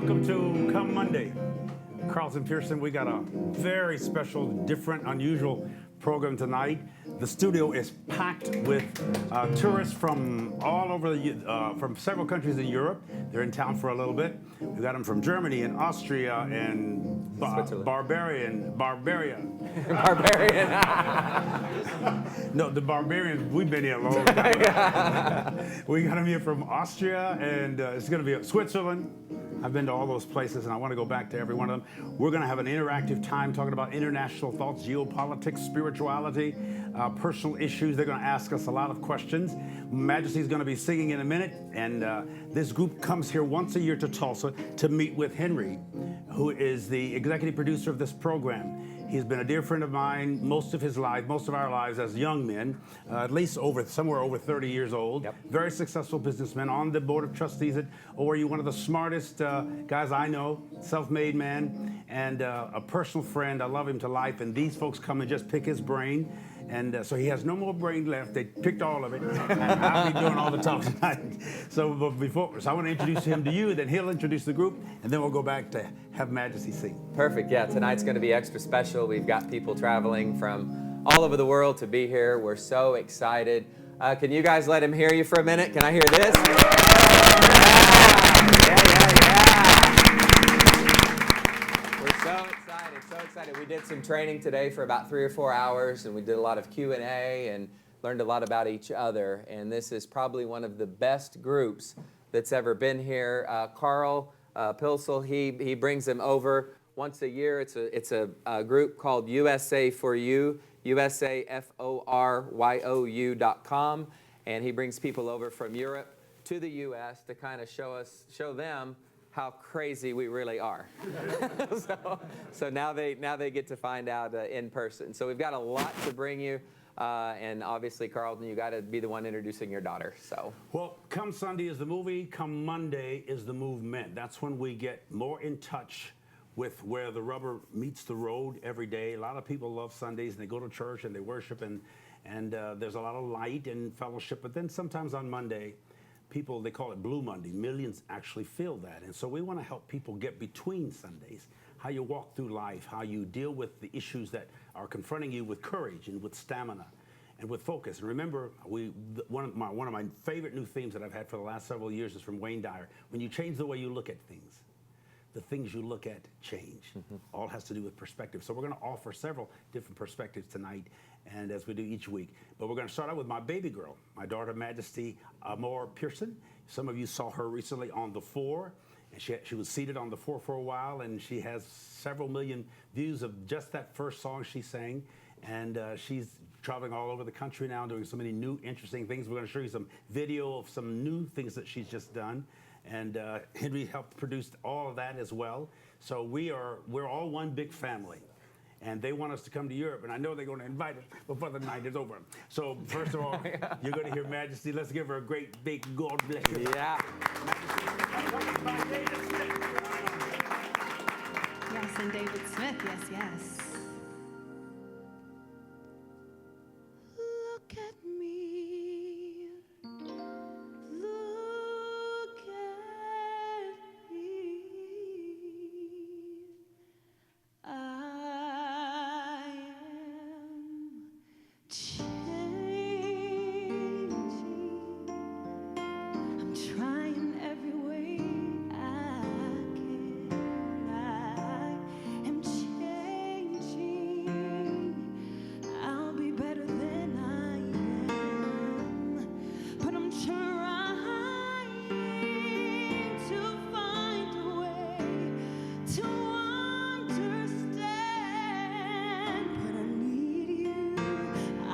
Welcome to Come Monday. Carlton Pearson, we got a very special, different, unusual program tonight. The studio is packed with tourists from all over, from several countries in Europe. They're in town for a little bit. We got them from Germany and Austria and Barbaria. No, the barbarians, we've been here a long time. We got them here from Austria, and it's going to be Switzerland. I've been to all those places, and I want to go back to every one of them. We're going to have an interactive time talking about international thoughts, geopolitics, spirituality, personal issues. They're going to ask us a lot of questions. Majeste is going to be singing in a minute, and this group comes here once a year to Tulsa to meet with Henry, who is the executive producer of this program. He's been a dear friend of mine most of his life, most of our lives as young men, at least somewhere over 30 years old. Yep. Very successful businessman on the board of trustees at ORU, one of the smartest guys I know, self-made man, and a personal friend. I love him to life, and these folks come and just pick his brain. And so he has no more brain left. They picked all of it. And I'll be doing all the talk tonight. So I want to introduce him to you, then he'll introduce the group, and then we'll go back to have Majeste sing. Perfect. Yeah, tonight's going to be extra special. We've got people traveling from all over the world to be here. We're so excited. Can you guys let him hear you for a minute? Can I hear this? So excited. We did some training today for about 3 or 4 hours, and we did a lot of Q&A and learned a lot about each other. And this is probably one of the best groups that's ever been here. Carl Pearson, he brings them over once a year. It's a group called USA for You, USAFORYOU.com, and he brings people over from Europe to the U.S. to kind of show them how crazy we really are. so now they get to find out in person. So we've got a lot to bring you, and obviously, Carlton, you got to be the one introducing your daughter. So well, come Sunday is the movie. Come Monday is the movement. That's when we get more in touch with where the rubber meets the road every day. A lot of people love Sundays, and they go to church and they worship, and there's a lot of light and fellowship. But then sometimes on Monday, people, they call it Blue Monday. Millions actually feel that. And so we want to help people get between Sundays, how you walk through life, how you deal with the issues that are confronting you with courage and with stamina and with focus. And remember, one of my favorite new themes that I've had for the last several years is from Wayne Dyer. When you change the way you look at things, the things you look at change. Mm-hmm. All has to do with perspective. So we're going to offer several different perspectives tonight, and as we do each week. But we're going to start out with my baby girl, my daughter, Majestes Amoure Pearson. Some of you saw her recently on The Four, and she was seated on The Four for a while, and she has several million views of just that first song she sang. And she's traveling all over the country now, doing so many new, interesting things. We're going to show you some video of some new things that she's just done. And Henry helped produce all of that as well. So we're all one big family. And they want us to come to Europe, and I know they're going to invite us before the night is over. So first of all, you're going to hear Majeste. Let's give her a great big God bless you. Yeah. Yes, and David Smith. Yes. Look at me. Look at me. I am changing. I'm trying every way I can. I am changing. I'll be better than I am. But I'm trying to find a way to understand. But I need you. I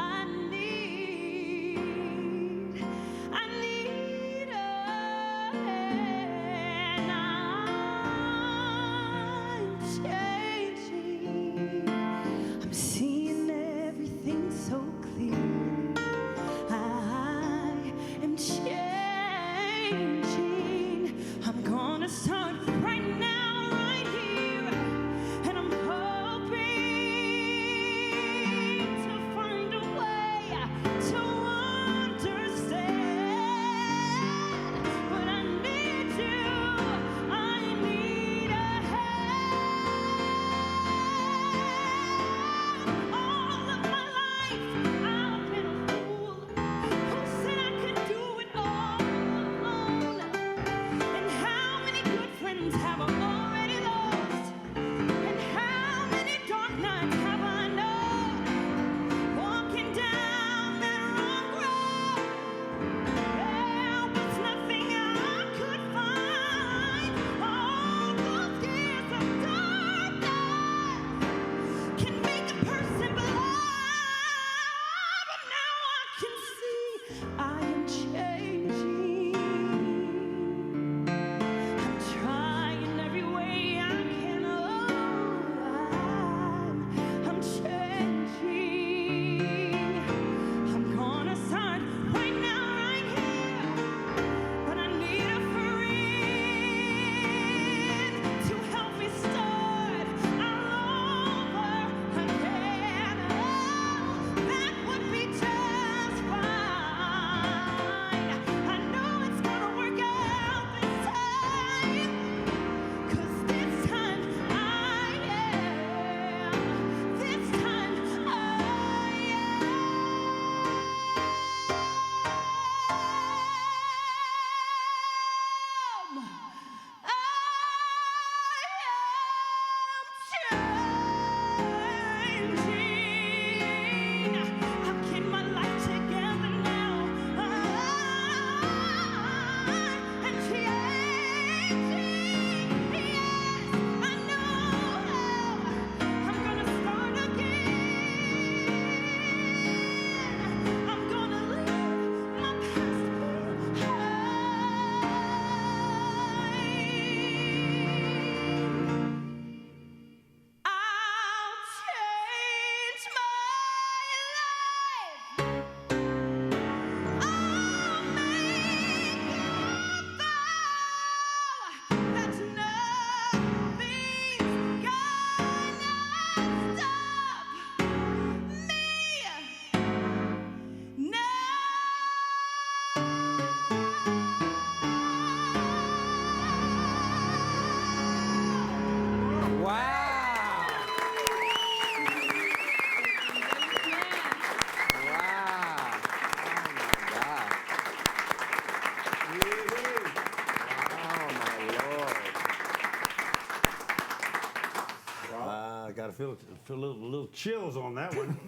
feel a little chills on that one.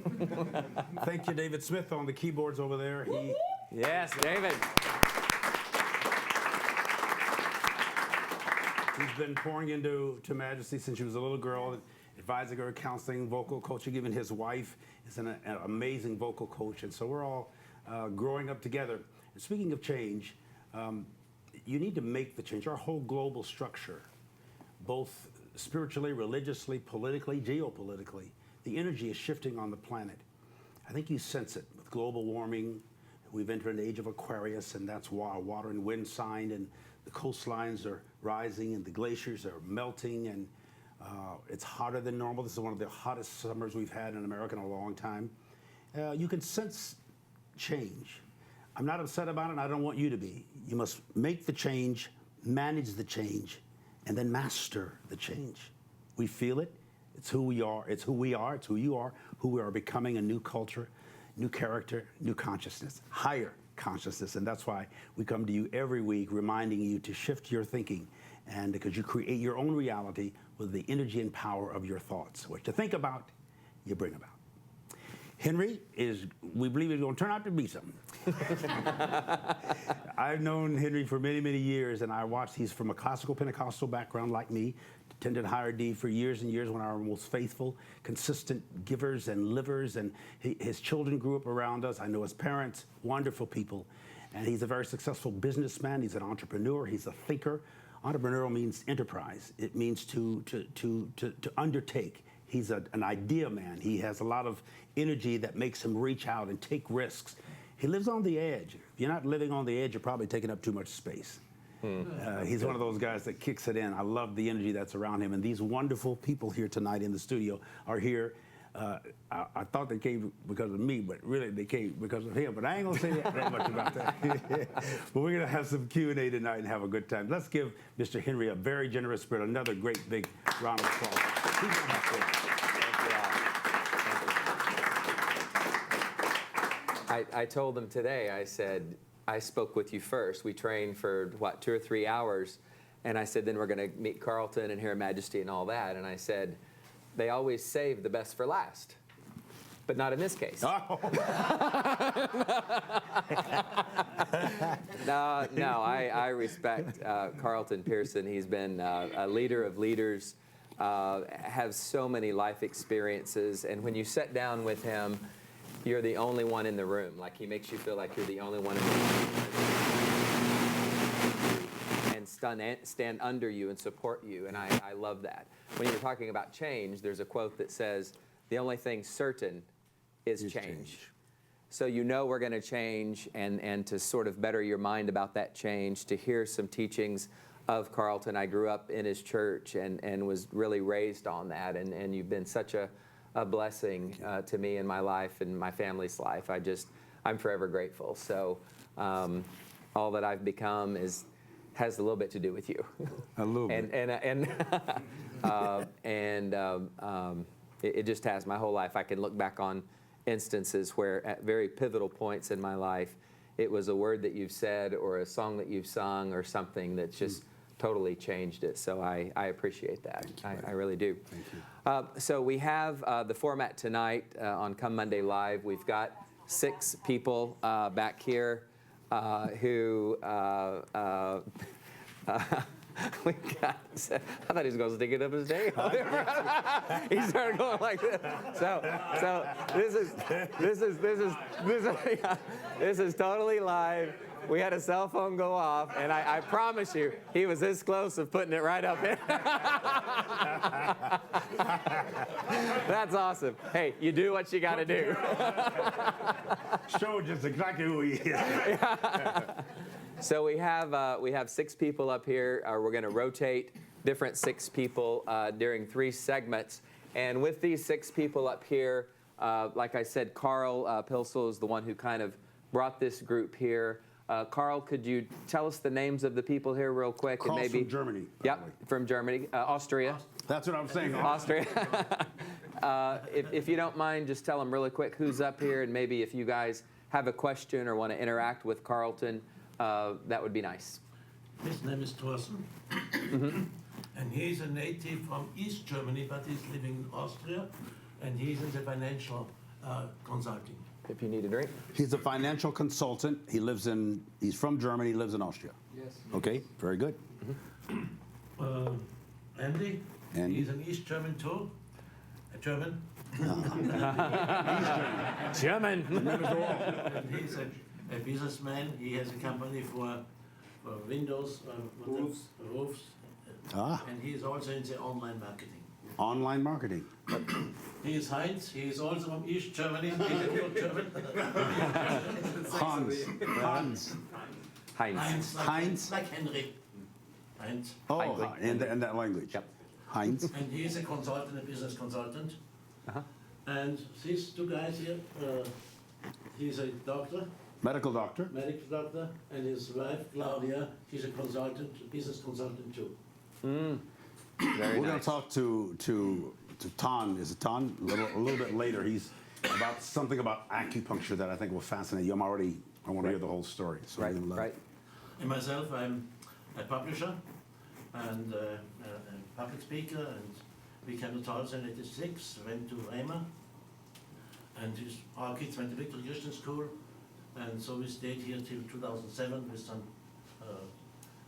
Thank you, David Smith, on the keyboards over there. Yes, David. He's been pouring into Majesty since she was a little girl, advising her, counseling, vocal coaching. Even his wife is an amazing vocal coach, and so we're all growing up together. And speaking of change, you need to make the change. Our whole global structure, both spiritually, religiously, politically, geopolitically, the energy is shifting on the planet. I think you sense it with global warming. We've entered an age of Aquarius, and that's why water and wind sign, and the coastlines are rising, and the glaciers are melting, and it's hotter than normal. This is one of the hottest summers we've had in America in a long time. You can sense change. I'm not upset about it, and I don't want you to be. You must make the change, manage the change, and then master the change. We feel it. It's who we are. It's who we are. It's who you are. Who we are becoming, a new culture, new character, new consciousness, higher consciousness. And that's why we come to you every week reminding you to shift your thinking, and because you create your own reality with the energy and power of your thoughts. What you think about, you bring about. Henry we believe, is going to turn out to be something. I've known Henry for many, many years, and I watched. He's from a classical Pentecostal background like me, attended Higher D for years and years, one of our most faithful, consistent givers and livers, and his children grew up around us. I know his parents, wonderful people, and he's a very successful businessman. He's an entrepreneur. He's a thinker. Entrepreneurial means enterprise. It means to undertake. He's an idea man. He has a lot of energy that makes him reach out and take risks. He lives on the edge. If you're not living on the edge, you're probably taking up too much space. He's one of those guys that kicks it in. I love the energy that's around him. And these wonderful people here tonight in the studio are here. I thought they came because of me, but really they came because of him. But I ain't going to say that much about that. But we're going to have some Q&A tonight and have a good time. Let's give Mr. Henry a very generous spirit. Another great big round of applause. Thank you. I told them today, I said, I spoke with you first. We trained for, 2 or 3 hours. And I said, then we're going to meet Carlton and hear Majesty and all that. And I said, they always save the best for last. But not in this case. Oh. No, I respect Carlton Pearson. He's been a leader of leaders, has so many life experiences. And when you sit down with him, you're the only one in the room. Like, he makes you feel like you're the only one in the room. And stand under you and support you. And I love that. When you're talking about change, there's a quote that says, the only thing certain is change. So you know we're going to change, and to sort of better your mind about that change, to hear some teachings of Carlton. I grew up in his church and was really raised on that, and you've been such a blessing to me in my life and my family's life. I'm forever grateful. So all that I've become has a little bit to do with you. A little bit. It just has. My whole life, I can look back on instances where at very pivotal points in my life, it was a word that you've said or a song that you've sung or something that's just totally changed it. So I appreciate that. I really do. Thank you. So we have the format tonight on Come Monday Live. We've got 6 people back here who we got. I thought he was going to stick it up his day. He started going like this. So this is totally live. We had a cell phone go off, and I promise you, he was this close of putting it right up in. That's awesome. Hey, you do what you got to do. Show just exactly who he is. So we have 6 people up here. We're going to rotate different 6 people during 3 segments. And with these 6 people up here, like I said, Carl Pilsel is the one who kind of brought this group here. Carl, could you tell us the names of the people here real quick? Carl's and maybe from Germany. Yep, from Germany, Austria. That's what I'm saying. Austria. If you don't mind, just tell them really quick who's up here, and maybe if you guys have a question or want to interact with Carlton, that would be nice. His name is Thorsten. And he's a native from East Germany, but he's living in Austria, and he's in the financial consulting. If you need a drink. He's a financial consultant. He's from Germany, he lives in Austria. Yes. Okay, very good. Andy, Andy? he's an East German too, a German. German. And he's a businessman. He has a company for windows, roofs, Ah, and he is also in the online marketing. online marketing. He is Heinz. He is also from East Germany. He's a pure German. Hans. Heinz. Heinz. Heinz? Like Henry. Heinz. Oh, Heinrich. in that language. Yep. Heinz. And he is a consultant, a business consultant. And these two guys here, he's a doctor, Medical doctor. medical doctor, and his wife, Claudia, she's a consultant, a business consultant too. Very We're going nice. to talk to Tan. Is it Tan? A little bit later. He's about something about acupuncture that I think will fascinate you. I want to hear the whole story. So Right, you'll love right. it. And myself, I'm a publisher and a public speaker, and we came to Tulsa in '86, went to Weimar, and our kids went to Victory Christian School, and so we stayed here till 2007 with some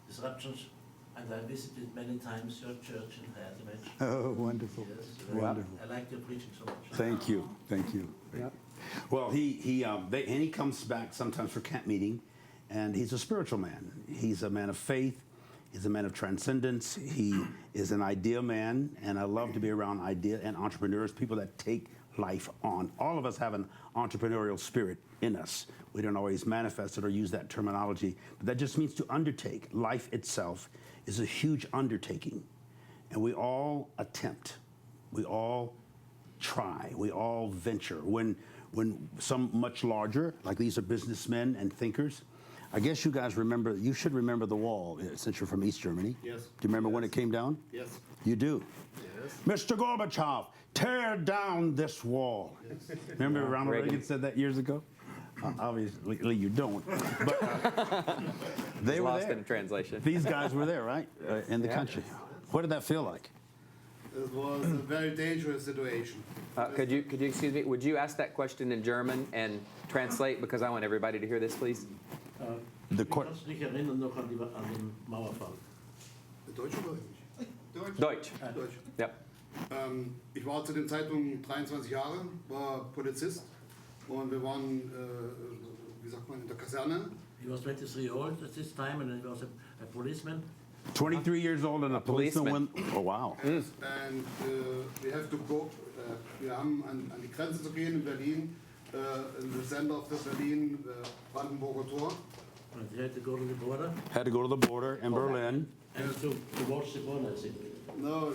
disruptions, and I visited many times your church in Hermitage. Oh, wonderful. Yes, Wonderful. I like your preaching so much. Thank you. Thank you. Well, he comes back sometimes for camp meeting, and he's a spiritual man. He's a man of faith. He's a man of transcendence. He is an idea man, and I love to be around idea and entrepreneurs, people that take life on. All of us have an entrepreneurial spirit in us. We don't always manifest it or use that terminology, but that just means to undertake. Life itself is a huge undertaking, and we all attempt. We all try. We all venture. When some much larger, like these are businessmen and thinkers. I guess you guys remember, you should remember the wall, since you're from East Germany. Yes. Do you remember when it came down? Yes. You do? Yes. Mr. Gorbachev, tear down this wall. Remember Ronald Reagan said that years ago? Obviously you don't. But they were Lost there. in translation. These guys were there, right? In the country. What did that feel like? It was a very dangerous situation. Could you excuse me? Would you ask that question in German and translate, because I want everybody to hear this, please? The Ich kann mich erinnern noch an den Mauerfall. Deutsch oder Englisch? Deutsch. Deutsch. Yep. Ich war zu dem Zeitpunkt 23 Jahre, war Polizist und wir waren, wie sagt man, in der Kaserne. He was 23 old at this time, and he was a policeman. 23 years old and a policeman. Oh, wow. And we have to go, wir haben an die Grenze zu gehen in Berlin, in the center of the Berlin, Brandenburger Tor. And he had to go to the border Had to go to the border in Berlin. and to watch the border, I think. No,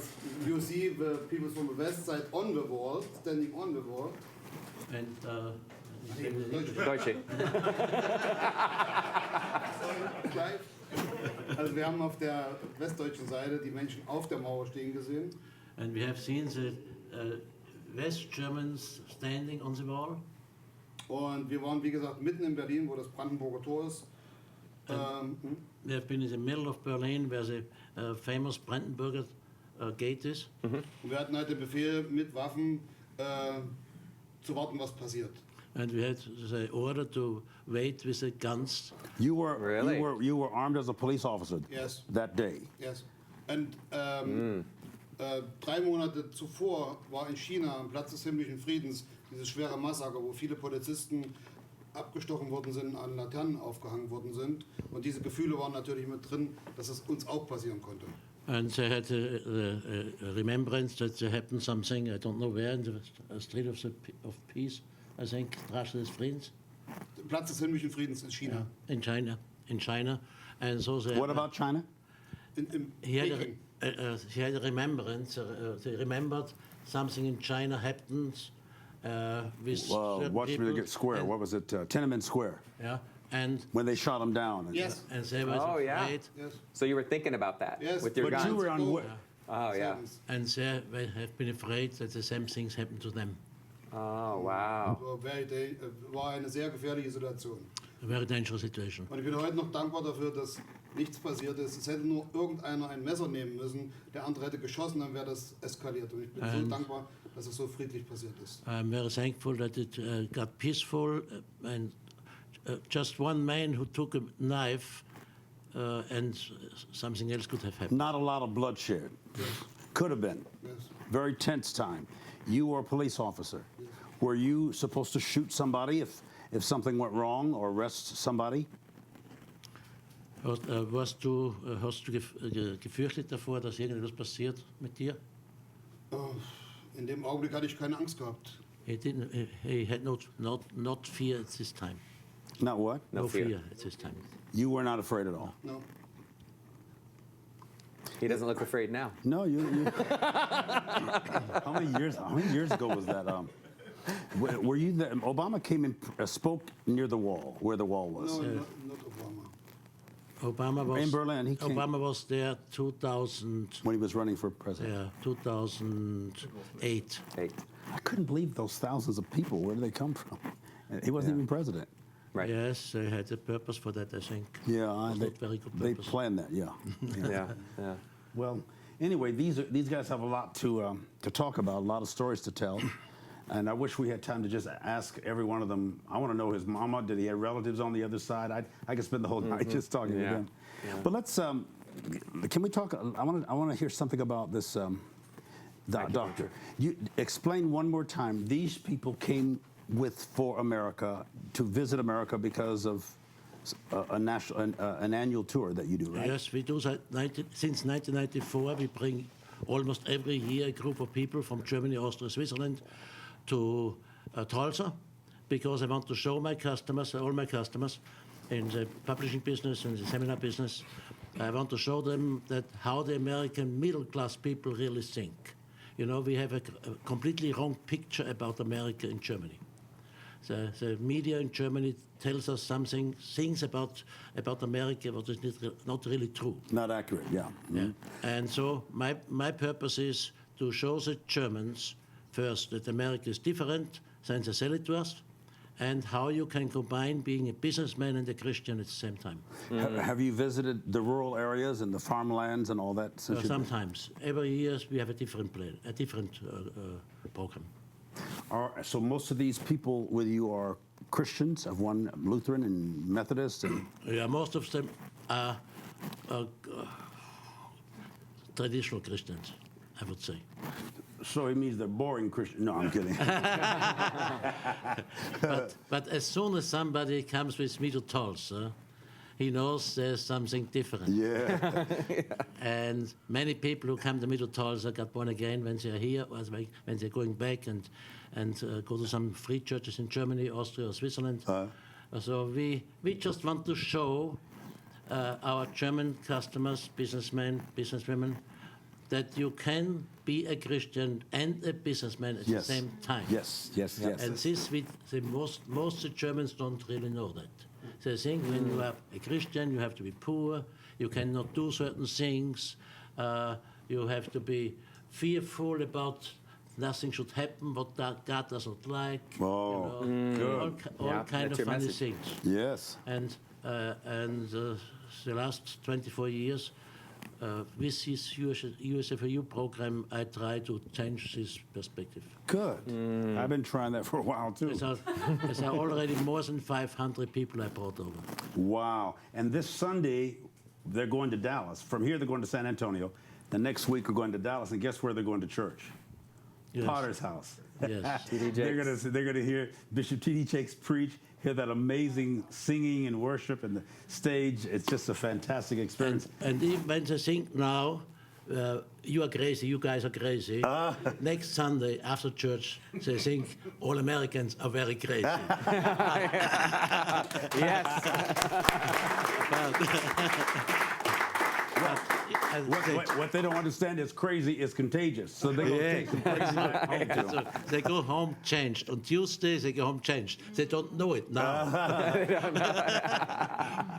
you see the people from the west side on the wall, standing on the wall. And Deutsche. Gleich. Also wir haben auf der westdeutschen Seite die Menschen auf der Mauer stehen gesehen. and we have seen the West Germans standing on the wall. Und wir waren, wie gesagt, mitten in Berlin, wo das Brandenburger Tor ist. We have been in the middle of Berlin, where the famous Brandenburger Gate is. Und wir hatten halt den Befehl, mit Waffen zu warten, was passiert. And we had the order to wait with the guns. You were Really? you were armed as a police officer Yes. that day. Yes. Und 3 Monate zuvor war in China am Platz des himmlischen Friedens dieses schwere Massaker, wo viele Polizisten abgestochen worden sind, an Laternen aufgehangen worden sind. Und diese Gefühle waren natürlich mit drin, dass es uns auch passieren konnte. And they had a remembrance that there happened something, I don't know where, in the Street of Peace, I think, Straße des Friedens, Der Platz des himmlischen Friedens in China. in China. And so they What about China? In he had Peking. he had a remembrance. They remembered something in China happened with certain Washington people, Square. and- What was it? Tiananmen Square. Yeah, and When they shot him down. Yes. they were Oh, yeah. afraid, Yes. So you were thinking about that Yes, with your But you guns? were on what? Oh, yeah. and they have been afraid that the same things happened to them. Oh, wow. War eine sehr gefährliche Situation. A very dangerous situation. Und ich bin heute noch dankbar dafür, dass nichts passiert ist. Es hätte nur irgendeiner ein Messer nehmen müssen, der andere hätte geschossen, dann wäre das eskaliert. Und ich bin so dankbar, dass es so friedlich passiert ist. I'm very thankful that it got peaceful and just one man who took a knife and something else could have happened. Not a lot of bloodshed. Could have been. Yes. Very tense time. You were a police officer. Were you supposed to shoot somebody if something went wrong or arrest somebody? Hast du gefürchtet davor, dass irgendetwas passiert mit dir? In dem Augenblick hatte ich keine Angst gehabt. He had not fear at this time. Not what? No No fear. fear at this time. You were not afraid at all. No. He doesn't look afraid now. No, you. How many years ago was that? Were you there? Obama came and spoke near the wall, where the wall was. No, not Obama. Obama was In Berlin, he came- Obama was there 2000. When he was running for president. Yeah, 2008. Hey, I couldn't believe those thousands of people. Where did they come from? He wasn't even president. right. Yes, they had a purpose for that, I think. Yeah, Was they, not very good they purpose. planned that. Yeah. Yeah, yeah. Well, anyway, these guys have a lot to talk about, a lot of stories to tell, and I wish we had time to just ask every one of them. I want to know his mama. Did he have relatives on the other side? I could spend the whole night just talking to Yeah. them. Yeah. But let's. Can we talk? I want to hear something about this. Doctor, you explain one more time. These people came for America to visit America because of an annual tour that you do, right? Yes, we do that since 1994. We bring almost every year a group of people from Germany, Austria, Switzerland to Tulsa because I want to show my customers, all my customers in the publishing business and the seminar business, I want to show them that how the American middle class people really think. You know, we have a completely wrong picture about America in Germany. The media in Germany tells us things about America what is not really true. Not accurate, yeah. Yeah. And so my purpose is to show the Germans first that America is different than they sell it to us, and how you can combine being a businessman and a Christian at the same time. Have you visited the rural areas and the farmlands and all that? Since you've been- Sometimes. Every year we have a different plan, a different program. So most of these people with you are Christians, of one Lutheran and Methodist, and Yeah, most of them are traditional Christians, I would say. so it means they're boring Christians. No, I'm kidding. But as soon as somebody comes with me to Tulsa, he knows there's something different. Yeah. And many people who come to me to Tulsa got born again when they're here, or when they're going back and go to some free churches in Germany, Austria, or Switzerland. So we just want to show our German customers, businessmen, businesswomen, that you can be a Christian and a businessman at the same time. Yes, yes, yes. And this, most Germans don't really know that. They think when you are a Christian, you have to be poor, you cannot do certain things, you have to be fearful about nothing should happen, what God doesn't like. Oh, all Yeah, kind of that's your funny message. things. Yes. And the last 24 years, with this USFU program, I try to change this perspective. Good. I've been trying that for a while too. There's already more than 500 people I brought over. Wow. And this Sunday, they're going to Dallas. From here, they're going to San Antonio. The next week, we're going to Dallas. And guess where they're going to church? Yes. Potter's house. Yes. T.D. They're Jakes. going to hear Bishop T.D. Jakes preach, hear that amazing singing and worship and the stage. It's just a fantastic experience. And even when they think now, you are crazy, you guys are crazy, next Sunday after church, they think all Americans are very crazy. Yes. But What they don't understand is crazy is contagious. So they're going to take some crazy back home to them. So they go home changed. On Tuesday, they go home changed. They don't know it now.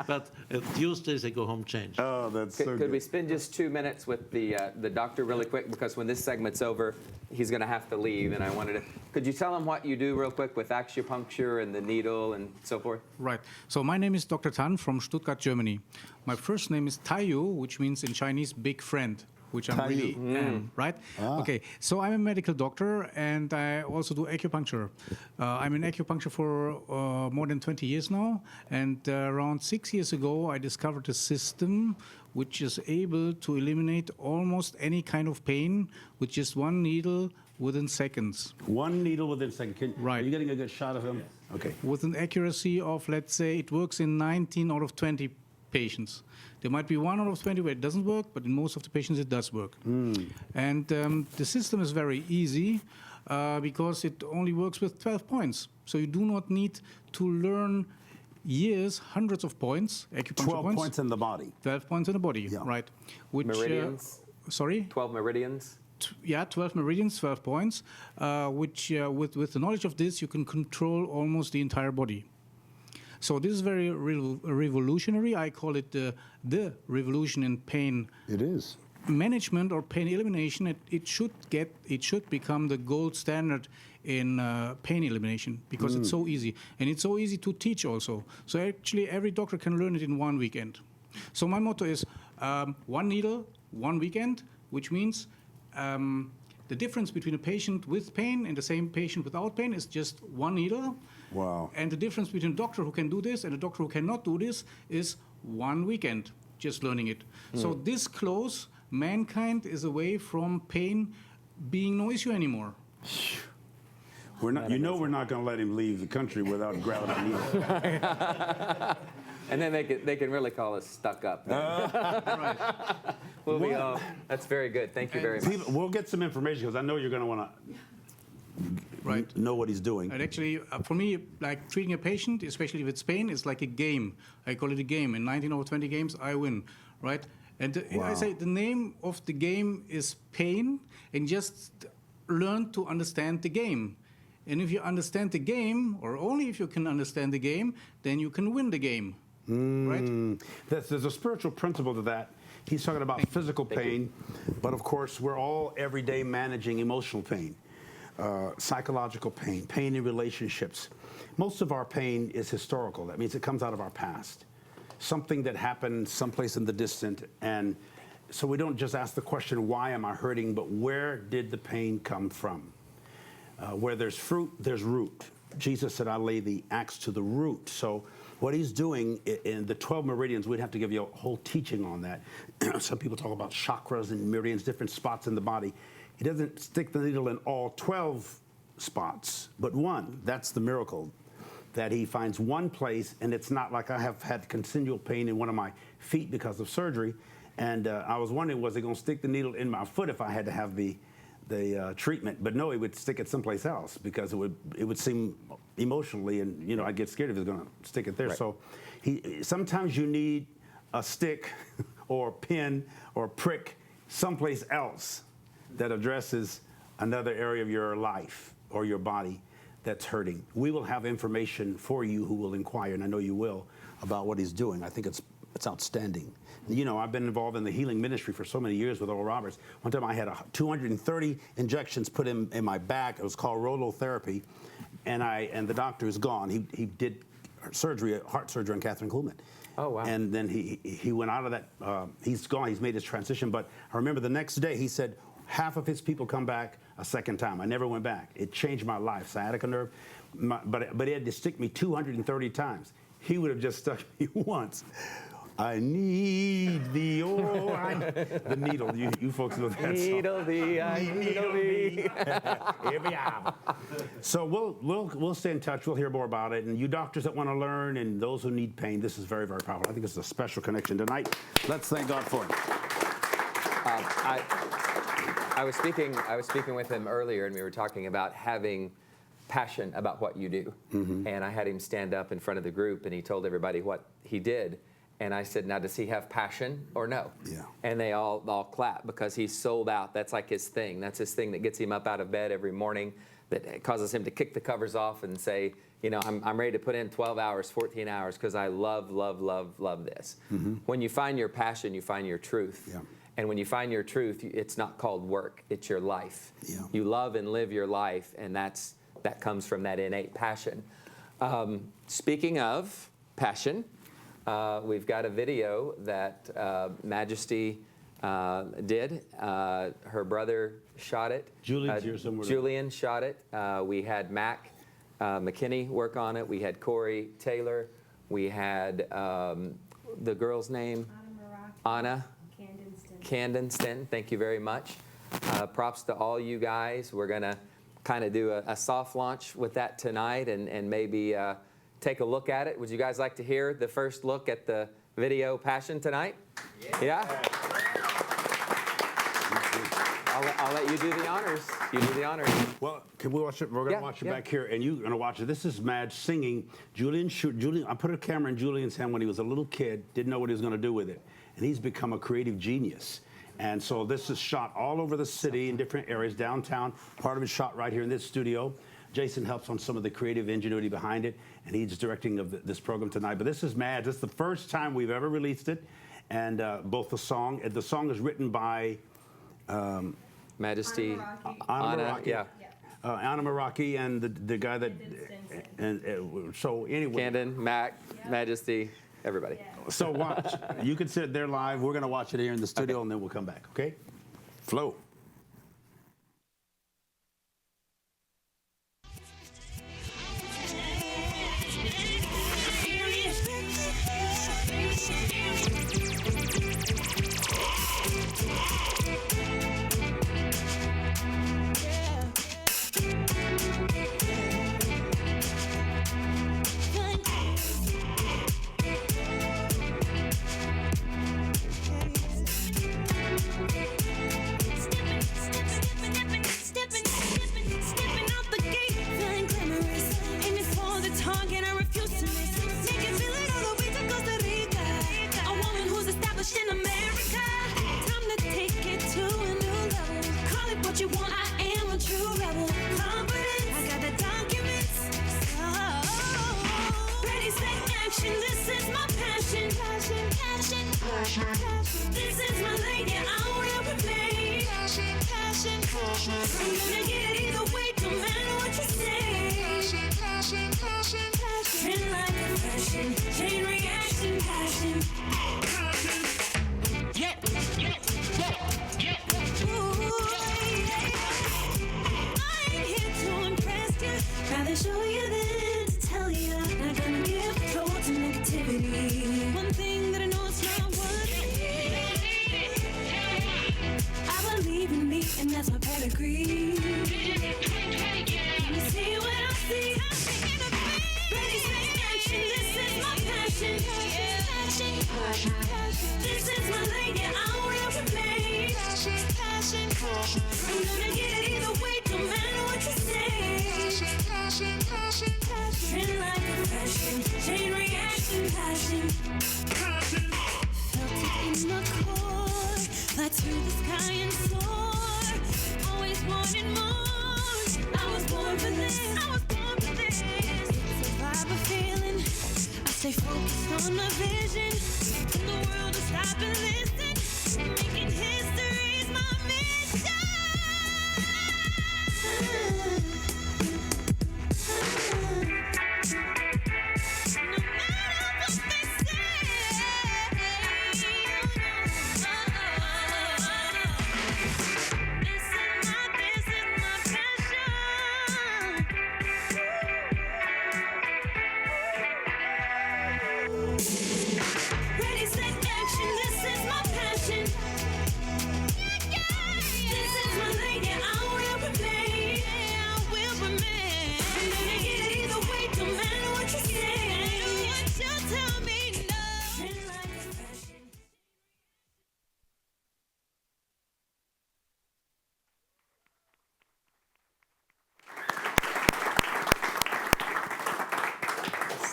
But on Tuesday, they go home changed. Oh, that's so Could good. we spend just 2 minutes with the doctor really quick? Because when this segment's over, he's going to have to leave. And I wanted to, could you tell him what you do real quick with acupuncture and the needle and so forth? Right. So my name is Dr. Tan from Stuttgart, Germany. My first name is Taiyu, which means in Chinese big friend, which I'm really am, right? Okay, so I'm a medical doctor and I also do acupuncture. I'm in acupuncture for more than 20 years now, and around 6 years ago I discovered a system which is able to eliminate almost any kind of pain with just one needle within seconds. One needle within a second. Right. Are you getting a good shot of him? Okay. With an accuracy of, let's say, it works in 19 out of 20 patients. There might be 1 out of 20 where it doesn't work, but in most of the patients it does work. And the system is very easy because it only works with 12 points. So you do not need to learn years, hundreds of points, acupuncture 12 points in the body. 12 points in the body, Yeah. right. Which, Meridians? Sorry? 12 meridians? 12 meridians, 12 points, which with the knowledge of this, you can control almost the entire body. So this is very revolutionary. I call it the revolution in pain It is. management or pain elimination. It should become the gold standard in pain elimination because it's so easy. And it's so easy to teach also. So actually every doctor can learn it in one weekend. So my motto is one needle, one weekend, which means the difference between a patient with pain and the same patient without pain is just one needle. Wow. And the difference between a doctor who can do this and a doctor who cannot do this is one weekend, just learning it. So this close, mankind is away from pain being no issue anymore. We're not. You know, we're not going to let him leave the country without grabbing a needle. And then they can really call us stuck up. We'll be all, that's very good. Thank you very much. People, we'll get some information because I know you're going to want to know what he's doing. And actually, for me, like treating a patient, especially if it's pain, is like a game. I call it a game. In 19 over 20 games, I win, right? And I say the name of the game is pain, and just learn to understand the game. And if you understand the game, or only if you can understand the game, then you can win the game, right? There's a spiritual principle to that. He's talking about physical pain, but of course, we're all every day managing emotional pain. Psychological pain, pain in relationships. Most of our pain is historical. That means it comes out of our past. Something that happened someplace in the distant. And so we don't just ask the question, why am I hurting, but where did the pain come from? Where there's fruit, there's root. Jesus said, I lay the axe to the root. So what he's doing in the 12 meridians, we'd have to give you a whole teaching on that. Some people talk about chakras and meridians, different spots in the body. He doesn't stick the needle in all 12 spots, but one. That's the miracle, that he finds one place, and it's not like I have had continual pain in one of my feet because of surgery. And I was wondering, was he going to stick the needle in my foot if I had to have the treatment? But no, he would stick it someplace else because it would seem emotionally, and you know, I'd get scared if he was going to stick it there. Right. So sometimes you need a stick or pin or prick someplace else that addresses another area of your life or your body that's hurting. We will have information for you who will inquire, and I know you will, about what he's doing. I think it's outstanding. You know, I've been involved in the healing ministry for so many years with Oral Roberts. One time I had 230 injections put in my back. It was called rolotherapy, and the doctor is gone. He did surgery, heart surgery on Catherine Kuhlman. Oh, wow. And then he went out of that. He's gone. He's made his transition. But I remember the next day he said, half of his people come back a second time. I never went back. It changed my life. Sciatica nerve. But he had to stick me 230 times. He would have just stuck me once. I need thee, the needle. You folks know that song. Needle thee, I needle thee. Here we are. So we'll stay in touch. We'll hear more about it. And you doctors that want to learn and those who need pain, this is very, very powerful. I think this is a special connection tonight. Let's thank God for it. I was speaking with him earlier, and we were talking about having passion about what you do. Mm-hmm. And I had him stand up in front of the group, and he told everybody what he did. And I said, now, does he have passion or no? Yeah. And they all clap because he's sold out. That's like his thing. That's his thing that gets him up out of bed every morning, that causes him to kick the covers off and say, you know, I'm ready to put in 12 hours, 14 hours because I love this. When you find your passion, you find your truth. Yeah. And when you find your truth, it's not called work, it's your life. Yeah. You love and live your life, and that comes from that innate passion. Speaking of passion, we've got a video that Majeste did. Her brother shot it. Julian's here somewhere. Julian shot it. We had Mac McKinney work on it. We had Corey Taylor. We had the girl's name, Anna Candenston. Thank you very much. Props to all you guys. We're going to kind of do a soft launch with that tonight and maybe take a look at it. Would you guys like to hear the first look at the video Passion tonight? Yeah? I'll let you do the honors. You do the honors. Well, can we watch it? We're going to watch it back here, and you're going to watch it. This is Madge singing. Julian, I put a camera in Julian's hand when he was a little kid, didn't know what he was going to do with it. And he's become a creative genius. And so this is shot all over the city in different areas, downtown. Part of it shot right here in this studio. Jason helps on some of the creative ingenuity behind it, and he's directing of this program tonight. But this is Madge. This is the first time we've ever released it. And both the song is written by Majeste, Anna, yeah. Anna Meraki and the guy that, so anyway. Candon, Mac, Majeste, everybody. So watch. You can sit there live. We're going to watch it here in the studio, and then we'll come back, okay? Flow.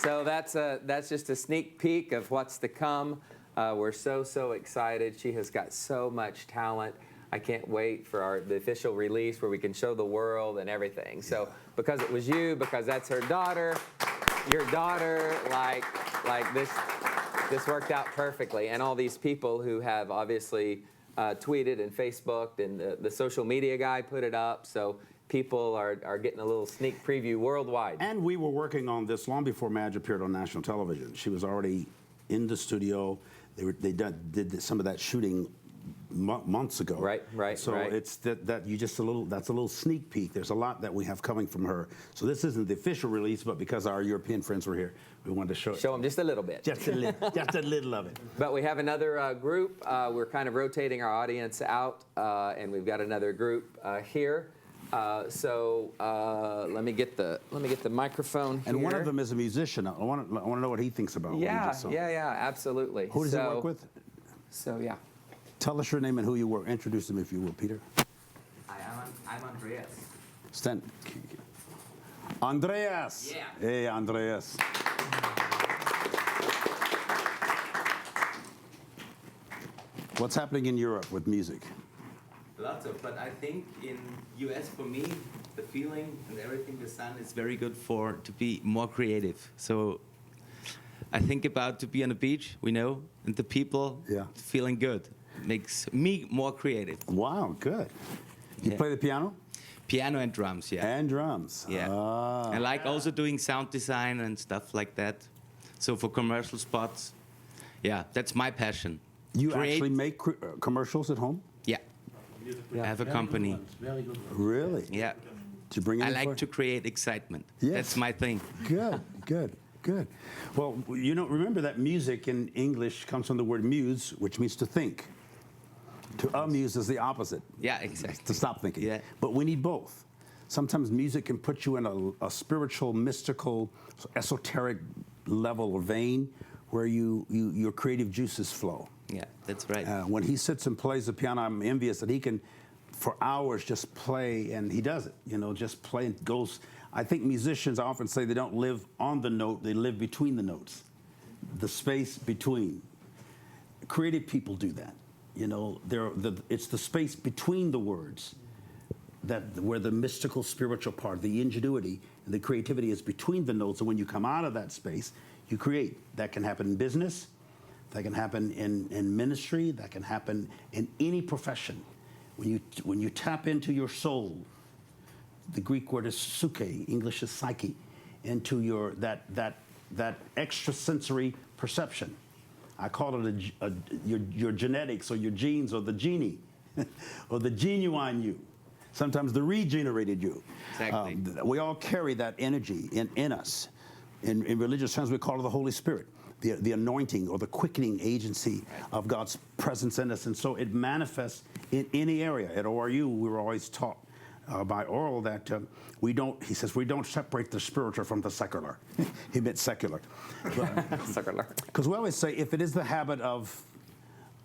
So that's just a sneak peek of what's to come. We're so excited. She has got so much talent. I can't wait for the official release where we can show the world and everything. So because it was you, because that's her daughter, your daughter, like this worked out perfectly. And all these people who have obviously tweeted and Facebooked, and the social media guy put it up. So people are getting a little sneak preview worldwide. And we were working on this long before Madge appeared on national television. She was already in the studio. They did some of that shooting months ago. Right. So it's that's a little sneak peek. There's a lot that we have coming from her. So this isn't the official release, but because our European friends were here, we wanted to show them just a little bit. Just a little of it. But we have another group. We're kind of rotating our audience out, and we've got another group here. So let me get the microphone here. And one of them is a musician. I want to know what he thinks about what he just saw. Yeah, absolutely. Who does he work with? So yeah. Tell us your name and who you were. Introduce him if you will, Peter. Hi, I'm Andreas. Stand. Andreas. Yeah. Hey, Andreas. What's happening in Europe with music? Lots of, but I think in US for me, the feeling and everything, the sun is very good to be more creative. So I think about to be on the beach, and the people feeling good. Makes me more creative. Wow, good. You play the piano? Piano and drums, yeah. And drums. Yeah. Ah. I like also doing sound design and stuff like that. So for commercial spots, that's my passion. You actually make commercials at home? Yeah. I have a company. Very good. Really? Yeah. Did you bring I any like for- to create excitement. Yes. That's my thing. Good. Well, remember that music in English comes from the word muse, which means to think. To amuse is the opposite. Yeah, exactly. To stop thinking. Yeah. But we need both. Sometimes music can put you in a spiritual, mystical, esoteric level or vein where your creative juices flow. Yeah, that's right. When he sits and plays the piano, I'm envious that he can, for hours, just play, and he does it. Just play and goes. I think musicians, I often say, they don't live on the note; they live between the notes, the space between. Creative people do that. It's the space between the words where the mystical, spiritual part, the ingenuity, and the creativity is between the notes. And when you come out of that space, you create. That can happen in business. That can happen in ministry. That can happen in any profession. When you tap into your soul, the Greek word is psyche, English is psyche, into that extrasensory perception. I call it your genetics or your genes or the genie or the genuine you. Sometimes the regenerated you. Exactly. We all carry that energy in us. In religious terms, we call it the Holy Spirit. The anointing or the quickening agency of God's presence in us. And so it manifests in any area. At ORU, we were always taught by Oral that we don't separate the spiritual from the secular. He meant secular. Secular. Because we always say if it is the habit of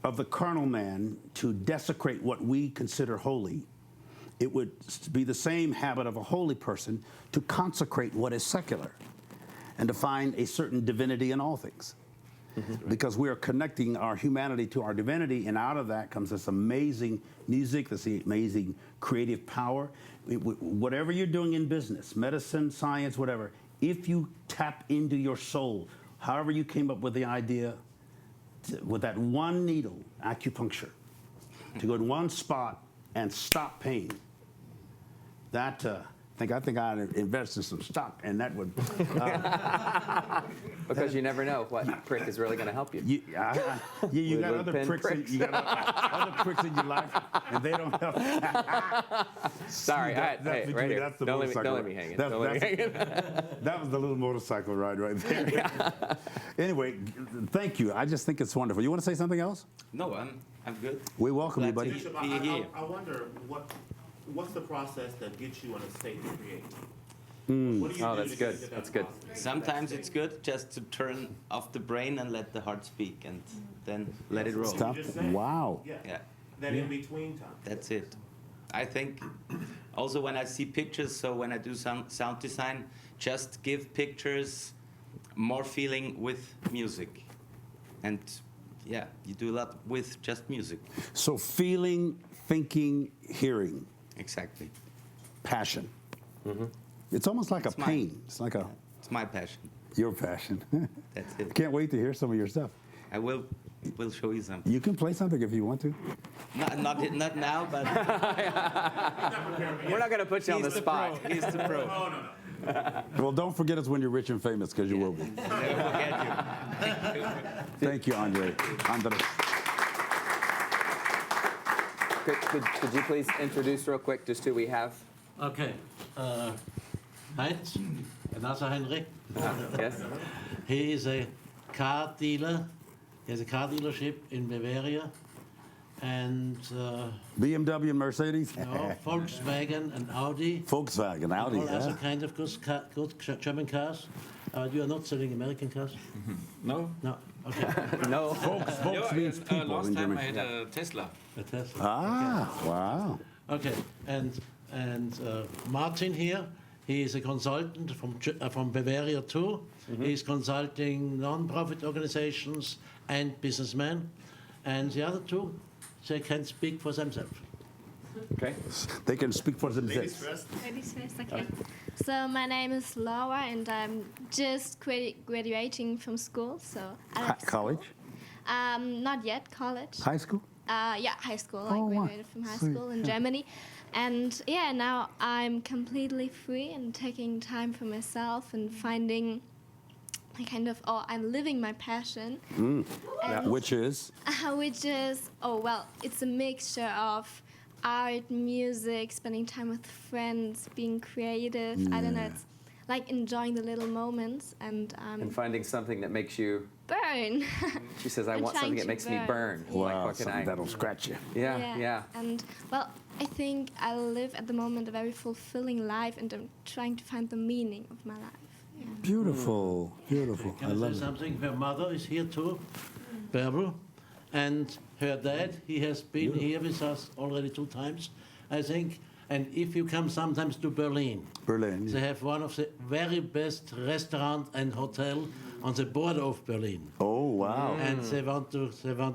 the carnal man to desecrate what we consider holy, it would be the same habit of a holy person to consecrate what is secular and to find a certain divinity in all things. Because we are connecting our humanity to our divinity, and out of that comes this amazing music, this amazing creative power. Whatever you're doing in business, medicine, science, whatever, if you tap into your soul, however you came up with the idea, with that one needle, acupuncture, to go in one spot and stop pain, that I think I'd invest in some stock, and that would. Because you never know what prick is really going to help you. You got other pricks. You got other pricks in your life, and they don't help. Sorry, That's hey, between- right here. that's the Don't let me motorcycle. hang it. That's- Don't let me hang it. That was the little motorcycle ride right there. Anyway, thank you. I just think it's wonderful. You want to say something else? No, I'm good. We welcome you, Glad to buddy. Bishop, be here. I wonder what's the process that gets you in a state to create? Hmm. What do you Oh, do that's to good. get to that That's good. process? Sometimes it's good just to turn off the brain and let the heart speak, and then let it roll. Stop. You just said. Wow. Yeah. Yeah, That in between time. that's it. I think also when I see pictures, so when I do some sound design, just give pictures more feeling with music. And yeah, you do a lot with just music. So feeling, thinking, hearing, Exactly. passion. It's almost like It's a mine. pain. It's like It's my passion. your passion. That's I it. can't wait to hear some of your stuff. I will show you something. You can play something if you want to. Not now, but We're not going to put you on the spot. He's the pro. Well, don't forget us when you're rich and famous, because you will be. Never forget you. Thank you, Andre. Andres. Could you please introduce real quick just who we have? Okay. Heinz, another Henry. Yes? He is a car dealer. He has a car dealership in Bavaria. And BMW and Mercedes? Volkswagen and Audi. Volkswagen, Audi, All other yeah. kind of good German cars. You are not selling American cars? No. No. Okay. No. Volks means people last in time I German. had a Tesla. A Tesla. Ah, wow. Okay, and Martin here, he is a consultant from Bavaria too. He's consulting non-profit organizations and businessmen, and the other two, they can speak for themselves. Okay. They can speak for themselves. Ladies first, okay. So my name is Laura, and I'm just graduating from school. So I love school. College? Not yet college. High school? Yeah, high school. Oh, I wow. graduated from high Sweet, school in yeah. Germany, and yeah, now I'm completely free and taking time for myself and finding my kind of I'm living my passion. And Which is? which is it's a mixture of art, music, spending time with friends, being creative. I don't know, it's like enjoying the little moments and And finding something that makes you, burn. she says, I And want trying something that to makes me burn. burn. Like, Wow, what can something I? that'll scratch you. Yeah. And well, I think I live at the moment a very fulfilling life, and I'm trying to find the meaning of my life. Yeah. Beautiful, beautiful. I Can I love say it. something? Her mother is here too, Bärbel, and her dad, he has been here with us already 2 times, I think. And if you come sometimes to Berlin, Berlin. they have one of the very best restaurant and hotel on the border of Berlin. Oh, wow. And they want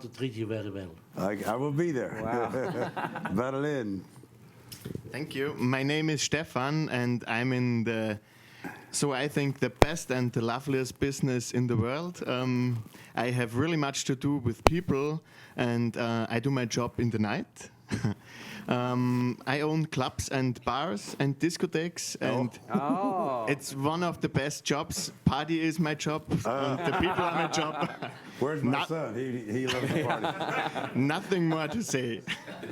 to treat you very well. I will be there. Wow. Berlin. Thank you. My name is Stefan, and I'm in I think the best and the loveliest business in the world. I have really much to do with people, and I do my job in the night. I own clubs and bars and discotheques, and it's one of the best jobs. Party is my job, and the people are my job. Where's my son? He loves the party. Nothing more to say.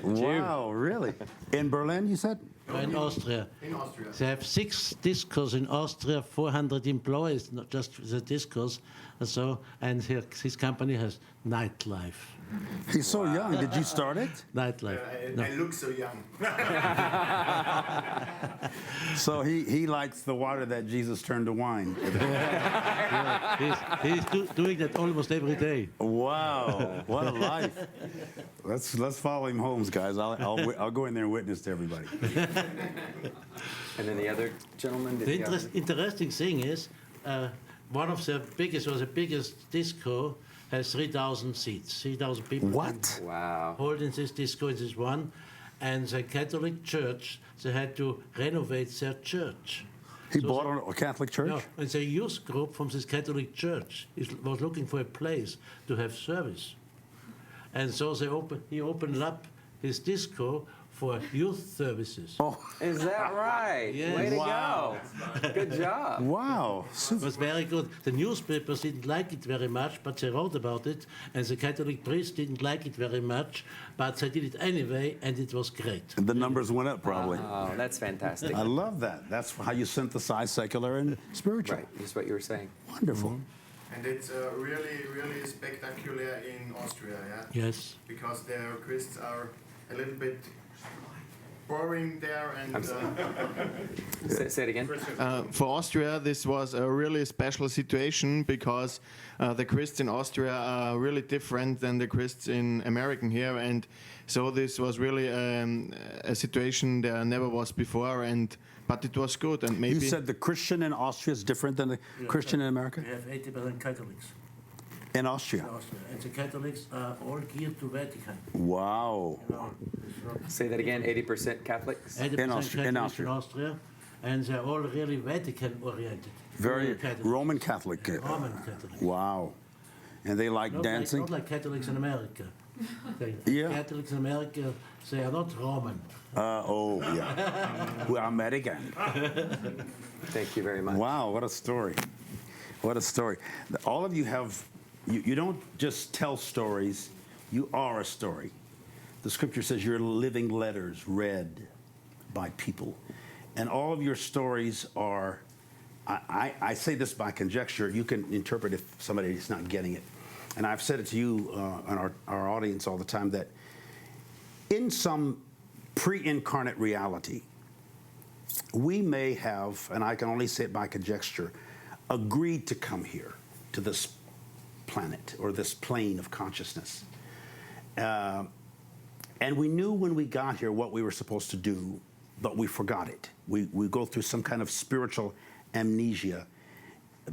Wow, really? In Berlin, you said? In Austria. They have 6 discos in Austria, 400 employees, not just the discos. And his company has nightlife. He's so young. Did you start it? Nightlife. No. I look so young. So he likes the water that Jesus turned to wine. He's doing that almost every day. Wow, what a life! Let's follow him home, guys. I'll go in there and witness to everybody. And then the other gentleman. The interesting thing is, one of the biggest disco has 3,000 seats. 3,000 people. What? Wow. Hold in this disco in this one, and the Catholic Church, they had to renovate their church. He So bought a Catholic church? No, and the youth group from this Catholic Church was looking for a place to have service, and so he opened up his disco for youth services. Oh, Is that right? Yes. Way to Wow. go. Good job. wow. It was very good. The newspapers didn't like it very much, but they wrote about it, and the Catholic priests didn't like it very much, but they did it anyway, and it was great. The numbers went up probably. Oh, that's fantastic. I love that. That's how you synthesize secular and spiritual. Right, just what you were saying. Wonderful. And it's really spectacular in Austria, yeah? Yes. Because their Christs are a little bit boring there. And Say it again. for Austria, this was a really special situation because the Christians in Austria are really different than the Christians in American here, and so this was really a situation there never was before. But it was good, and maybe You said the Christian in Austria is different than the Christian in America? We have 80% Catholics In Austria? in Austria, and the Catholics are all geared to Vatican. Wow. You know, it's not- Say that again. 80% Catholics. 80% Austria- in Catholics in Austria. Austria, and they're all really Vatican oriented. Very Catholics. Roman Catholic. Roman Catholics. Wow. And they like Not dancing? Like, not like Catholics in America. Yeah. Catholics in America, they are not Roman. Oh, yeah. We're American. Thank you very much. Wow, what a story. What a story. All of you have, you don't just tell stories, you are a story. The scripture says you're living letters read by people. And all of your stories are, I say this by conjecture, you can interpret if somebody is not getting it. And I've said it to you and our audience all the time that in some pre-incarnate reality, we may have, and I can only say it by conjecture, agreed to come here to this planet or this plane of consciousness. And we knew when we got here what we were supposed to do, but we forgot it. We go through some kind of spiritual amnesia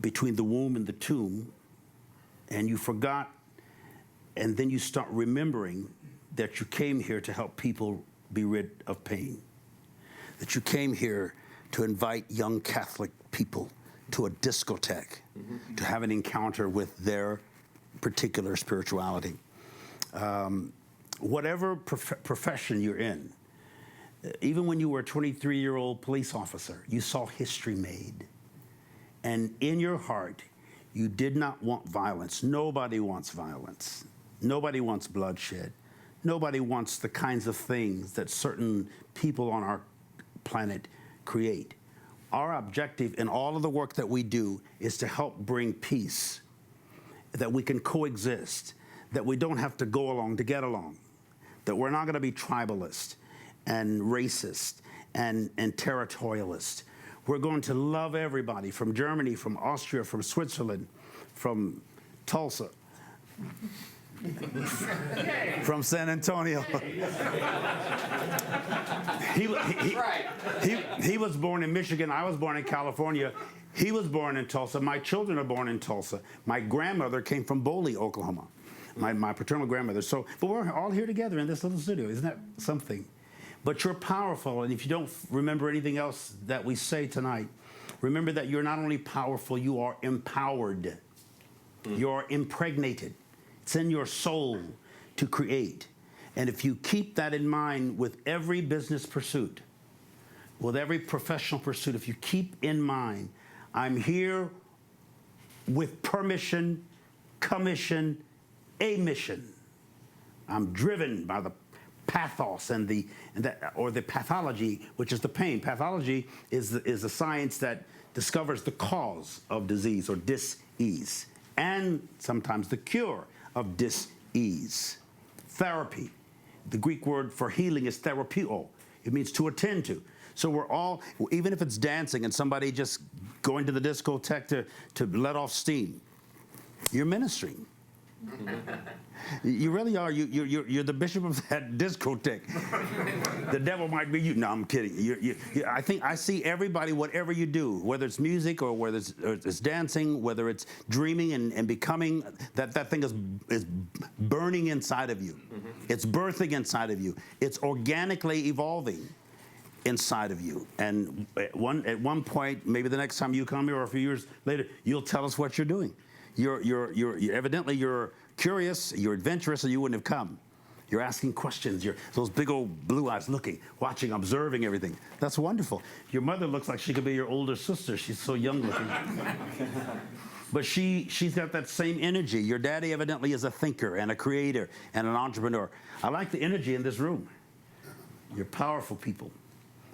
between the womb and the tomb, and you forgot, and then you start remembering that you came here to help people be rid of pain, that you came here to invite young Catholic people to a discotheque, to have an encounter with their particular spirituality. Whatever profession you're in, even when you were a 23-year-old police officer, you saw history made. And in your heart, you did not want violence. Nobody wants violence. Nobody wants bloodshed. Nobody wants the kinds of things that certain people on our planet create. Our objective in all of the work that we do is to help bring peace, that we can coexist, that we don't have to go along to get along, that we're not going to be tribalist and racist and territorialist. We're going to love everybody from Germany, from Austria, from Switzerland, from Tulsa, from San Antonio. He was born in Michigan. I was born in California. He was born in Tulsa. My children are born in Tulsa. My grandmother came from Boley, Oklahoma, my paternal grandmother. So, but we're all here together in this little studio. Isn't that something? But you're powerful, and if you don't remember anything else that we say tonight, remember that you're not only powerful, you are empowered. You're impregnated. It's in your soul to create. And if you keep that in mind with every business pursuit, with every professional pursuit, if you keep in mind, I'm here with permission, commission, a mission. I'm driven by the pathos and the pathology, which is the pain. Pathology is the science that discovers the cause of disease or dis-ease, and sometimes the cure of dis-ease. Therapy, the Greek word for healing is therapeuo. It means to attend to. So we're all, even if it's dancing and somebody just going to the discotheque to let off steam, you're ministering. You really are. You're the bishop of that discotheque. The devil might be you. No, I'm kidding. I think I see everybody, whatever you do, whether it's music or whether it's dancing, whether it's dreaming and becoming, that thing is burning inside of you. It's birthing inside of you. It's organically evolving inside of you. And at one point, maybe the next time you come here or a few years later, you'll tell us what you're doing. You're evidently you're curious, you're adventurous, or you wouldn't have come. You're asking questions. You're those big old blue eyes looking, watching, observing everything. That's wonderful. Your mother looks like she could be your older sister. She's so young looking. But she's got that same energy. Your daddy evidently is a thinker and a creator and an entrepreneur. I like the energy in this room. You're powerful people.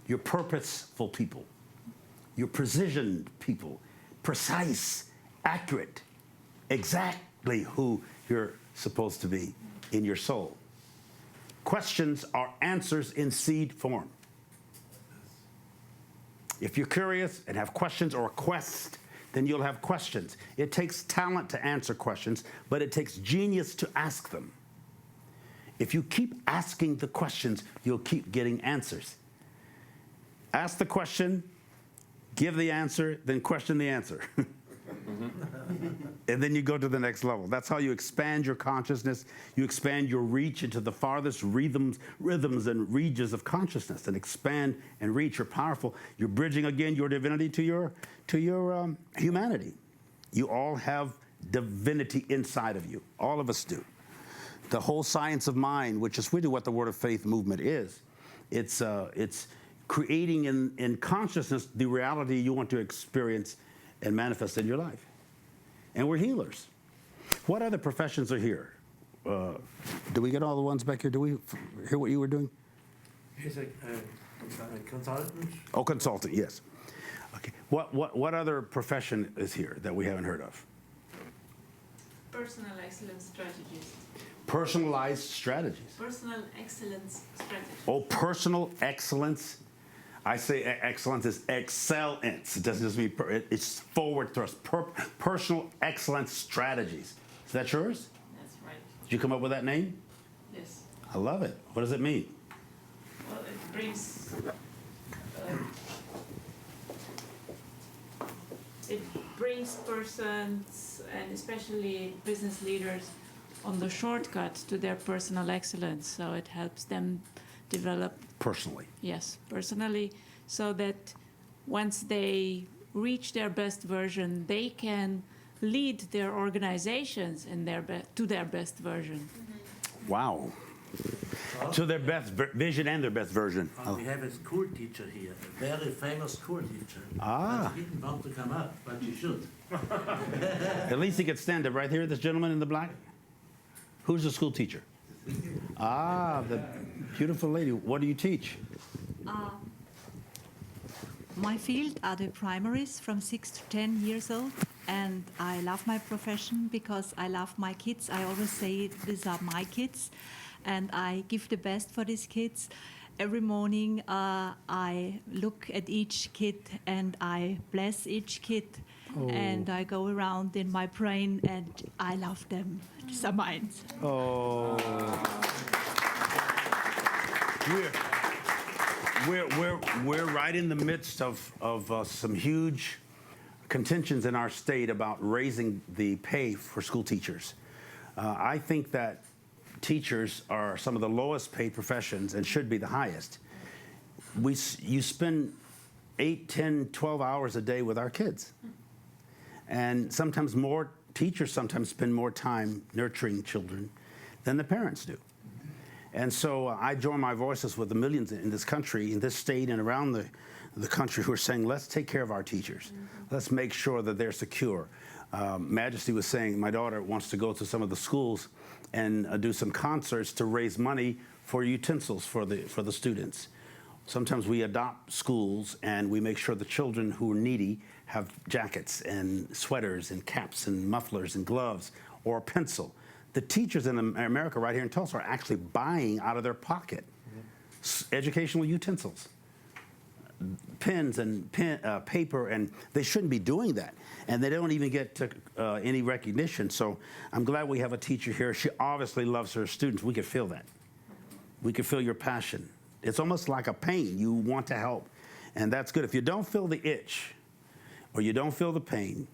You're purposeful people. You're precision people. Precise, accurate, exactly who you're supposed to be in your soul. Questions are answers in seed form. If you're curious and have questions or a quest, then you'll have questions. It takes talent to answer questions, but it takes genius to ask them. If you keep asking the questions, you'll keep getting answers. Ask the question, give the answer, then question the answer. And then you go to the next level. That's how you expand your consciousness. You expand your reach into the farthest rhythms and regions of consciousness, and expand and reach. You're powerful. You're bridging again your divinity to your humanity. You all have divinity inside of you. All of us do. The whole science of mind, which is really what the Word of Faith movement is, it's creating in consciousness the reality you want to experience and manifest in your life. And we're healers. What other professions are here? Do we get all the ones back here? Do we hear what you were doing? He's a consultant. Oh, consultant, yes. Okay. What other profession is here that we haven't heard of? Personal excellence strategist. Personalized strategies. Personal excellence strategist. Oh, personal excellence. I say excellence is excellence. It doesn't just mean, it's forward thrust. Personal excellence strategies. Is that yours? That's right. Did you come up with that name? Yes. I love it. What does it mean? Well, it brings persons and especially business leaders on the shortcut to their personal excellence. So it helps them develop Personally. Yes, personally, so that once they reach their best version, they can lead their organizations in to their best version. Wow. To their best vision and their best version. We have a school teacher here, a very famous school teacher. Ah. But he didn't want to come up, but you should. At least he could stand up right here, this gentleman in the black. Who's the school teacher? Ah, the beautiful lady. What do you teach? My field are the primaries from 6 to 10 years old, and I love my profession because I love my kids. I always say these are my kids, and I give the best for these kids. Every morning I look at each kid and I bless each kid, and I go around in my brain and I love them. These are mine. Oh. We're right in the midst of some huge contentions in our state about raising the pay for school teachers. I think that teachers are some of the lowest paid professions and should be the highest. You spend 8, 10, 12 hours a day with our kids. And sometimes teachers sometimes spend more time nurturing children than the parents do. And so I join my voices with the millions in this country, in this state, and around the country who are saying, let's take care of our teachers. Let's make sure that they're secure. Majesty was saying my daughter wants to go to some of the schools and do some concerts to raise money for utensils for the students. Sometimes we adopt schools and we make sure the children who are needy have jackets and sweaters and caps and mufflers and gloves or a pencil. The teachers in America right here in Tulsa are actually buying out of their pocket educational utensils, pens and paper, and they shouldn't be doing that. And they don't even get any recognition. So I'm glad we have a teacher here. She obviously loves her students. We could feel that. We could feel your passion. It's almost like a pain. You want to help. And that's good. If you don't feel the itch or you don't feel the pain,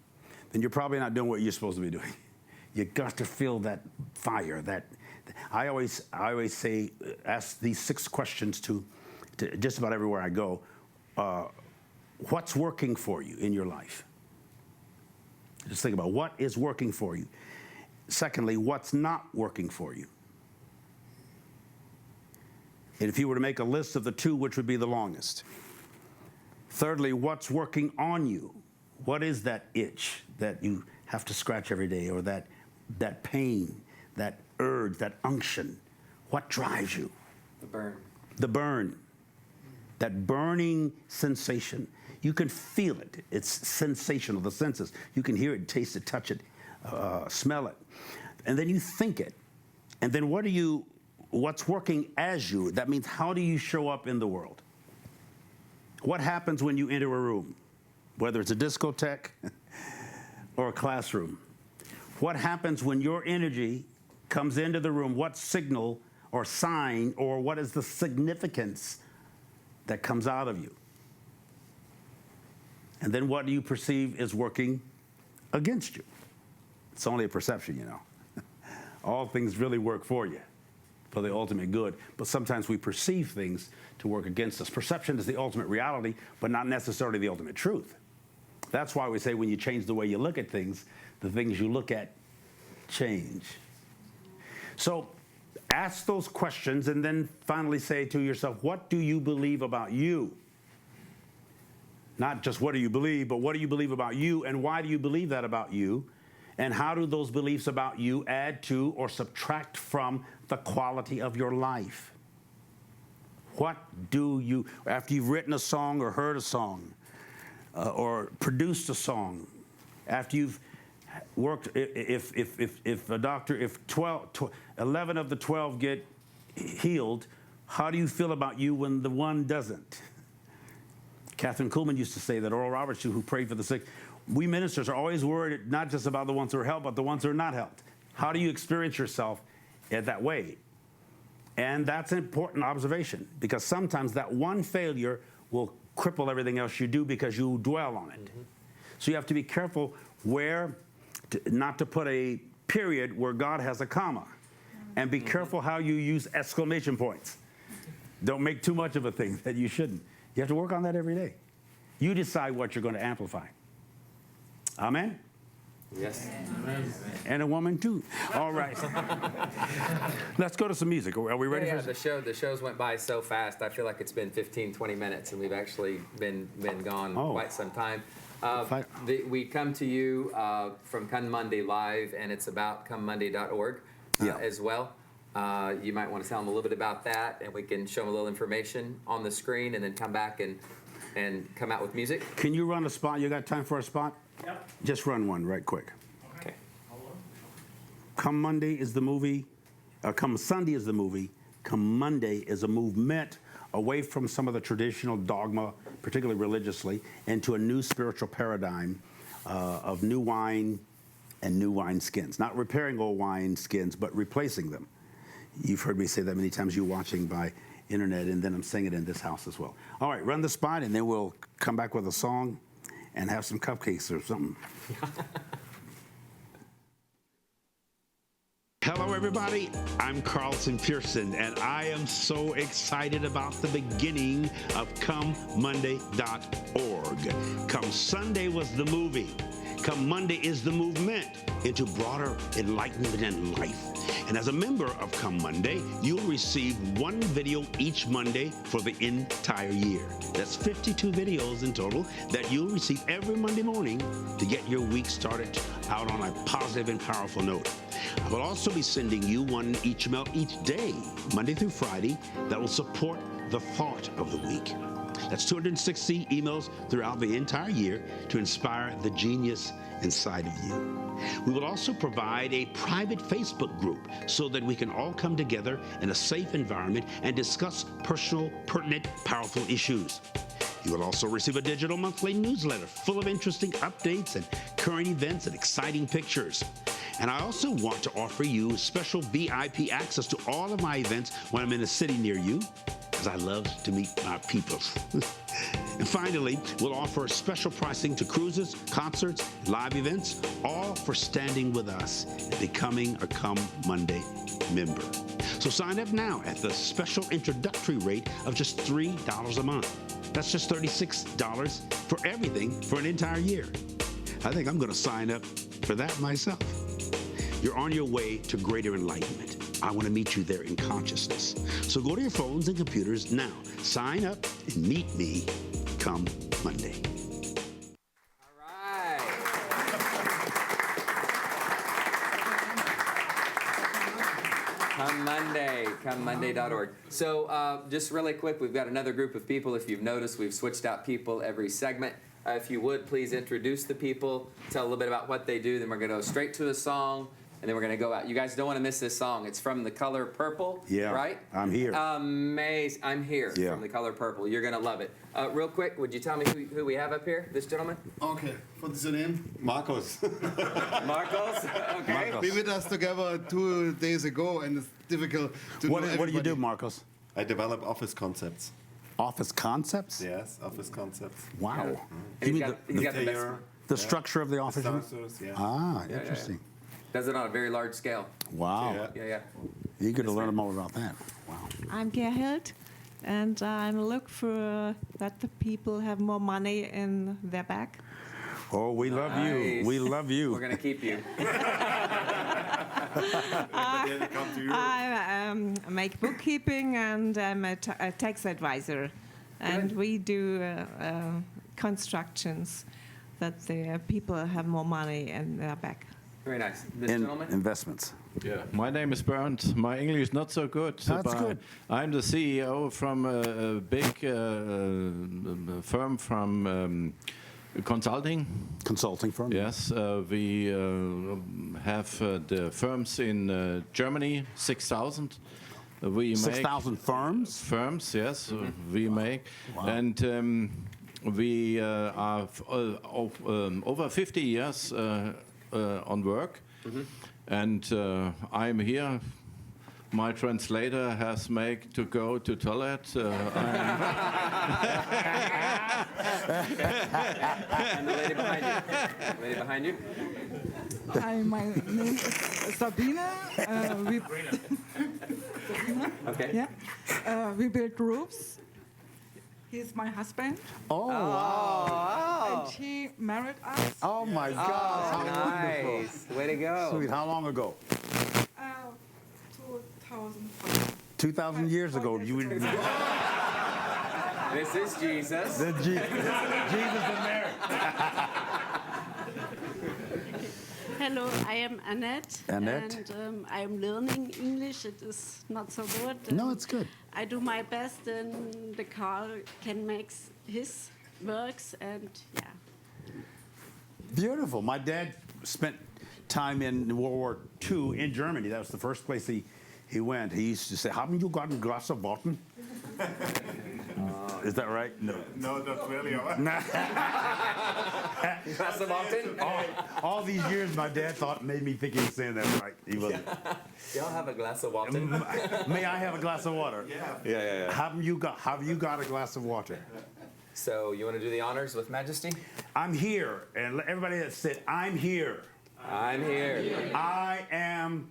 then you're probably not doing what you're supposed to be doing. You got to feel that fire. I always say, ask these 6 questions to just about everywhere I go. What's working for you in your life? Just think about what is working for you. Secondly, what's not working for you? And if you were to make a list of the 2, which would be the longest? Thirdly, what's working on you? What is that itch that you have to scratch every day, or that pain, that urge, that unction? What drives you? The burn. The burn. That burning sensation. You can feel it. It's sensational, the senses. You can hear it, taste it, touch it, smell it. And then you think it. And then what's working as you? That means how do you show up in the world? What happens when you enter a room, whether it's a discotheque or a classroom? What happens when your energy comes into the room? What signal or sign or what is the significance that comes out of you? And then what do you perceive is working against you? It's only a perception, you know. All things really work for you, for the ultimate good. But sometimes we perceive things to work against us. Perception is the ultimate reality, but not necessarily the ultimate truth. That's why we say when you change the way you look at things, the things you look at change. So ask those questions and then finally say to yourself, what do you believe about you? Not just what do you believe, but what do you believe about you, and why do you believe that about you? And how do those beliefs about you add to or subtract from the quality of your life? What do you, after you've written a song or heard a song or produced a song, after you've worked, if a doctor, if 11 of the 12 get healed, how do you feel about you when the one doesn't? Catherine Kuhlman used to say that, Oral Roberts, who prayed for the sick, we ministers are always worried not just about the ones who are helped, but the ones who are not helped. How do you experience yourself in that way? And that's an important observation, because sometimes that one failure will cripple everything else you do because you dwell on it. So you have to be careful where, not to put a period where God has a comma. And be careful how you use exclamation points. Don't make too much of a thing that you shouldn't. You have to work on that every day. You decide what you're going to amplify. Amen? Yes. Amen. And a woman too. All right. Let's go to some music. Are we ready Yeah, for the shows went by so fast. I feel like it's been 15, 20 minutes, and we've actually been gone quite some time. We come to you from ComeMonday Live, and it's about ComeMonday.org as well. You might want to tell them a little bit about that, and we can show them a little information on the screen, and then come back and come out with music. Can you run a spot? You got time for a spot? Yep. Just run one right quick. Okay. Come Monday is the movie. Come Sunday is the movie. Come Monday is a movement away from some of the traditional dogma, particularly religiously, into a new spiritual paradigm of new wine and new wine skins. Not repairing old wine skins, but replacing them. You've heard me say that many times, you watching by internet, and then I'm saying it in this house as well. All right, run the spot, and then we'll come back with a song and have some cupcakes or something. Hello, everybody. I'm Carlton Pearson, and I am so excited about the beginning of ComeMonday.org. Come Sunday was the movie. Come Monday is the movement into broader enlightenment and life. And as a member of Come Monday, you'll receive one video each Monday for the entire year. That's 52 videos in total that you'll receive every Monday morning to get your week started out on a positive and powerful note. I will also be sending you one email each day, Monday through Friday, that will support the thought of the week. That's 260 emails throughout the entire year to inspire the genius inside of you. We will also provide a private Facebook group so that we can all come together in a safe environment and discuss personal, pertinent, powerful issues. You will also receive a digital monthly newsletter full of interesting updates and current events and exciting pictures. And I also want to offer you special VIP access to all of my events when I'm in a city near you, because I love to meet my people. And finally, we'll offer special pricing to cruises, concerts, live events, all for standing with us and becoming a Come Monday member. So sign up now at the special introductory rate of just $3 a month. That's just $36 for everything for an entire year. I think I'm going to sign up for that myself. You're on your way to greater enlightenment. I want to meet you there in consciousness. So go to your phones and computers now. Sign up and meet me come Monday. All right. Come Monday, ComeMonday.org. So just really quick, we've got another group of people. If you've noticed, we've switched out people every segment. If you would, please introduce the people, tell a little bit about what they do, then we're going to go straight to a song, and then we're going to go out. You guys don't want to miss this song. It's from The Color Purple, Yeah, right? I'm Here. Amazing. I'm Here Yeah. from The Color Purple. You're going to love it. Real quick, would you tell me who we have up here? This gentleman? Okay, what is your name? Marcos. Marcos? Okay. We met us together 2 days ago, and it's difficult to know What do you everybody. do, Marcos? I develop office concepts. Office concepts? Yes, office concepts. Wow. And You he's mean got the best. Interior, the structure of the office? you mean? structures, yeah. Ah, yeah, interesting. Does it on a very large scale. Wow. Yeah. Yeah. You're going to learn more about that. Wow. I'm Gerhild, and I'm look for that the people have more money in their bank. Oh, we love you. Nice. We love you. We're going to keep you. I make bookkeeping, and I'm a tax advisor, and we do constructions that the people have more money in their bank. Very nice. This In gentleman? investments. Yeah, my name is Bernd. My English is not so good. That's but good. I'm the CEO from a big firm from consulting. Consulting firm. Yes, we have the firms in Germany, 6,000. We make 6,000 firms? Firms, yes, we make. And we are over 50 years on work. And I'm here. My translator has made to go to toilet. And the lady behind you. Lady behind you. Hi, my name is Sabine. Okay. Yeah. We build roofs. He's my husband. Oh, wow. And he married us. Oh, my God. How wonderful. Nice. Way to go. Sweet. How long ago? 2005. 2,000 years ago. You would. This is Jesus. Jesus and Mary. Hello, I am Annette. Annette. And I am learning English. It is not so good. No, it's good. I do my best, and the Carl can make his works, and yeah. Beautiful. My dad spent time in World War II in Germany. That was the first place he went. He used to say, "Haven't you got a glass of water?" Is that right? No. No, not really. Glass of Alton? All these years, my dad made me think he was saying that right. He wasn't. Y'all have a glass of Alton? May I have a glass of water? Yeah. Have you got a glass of water? So you want to do the honors with Majesty? I'm here, and everybody that said, "I'm here." I'm here. I am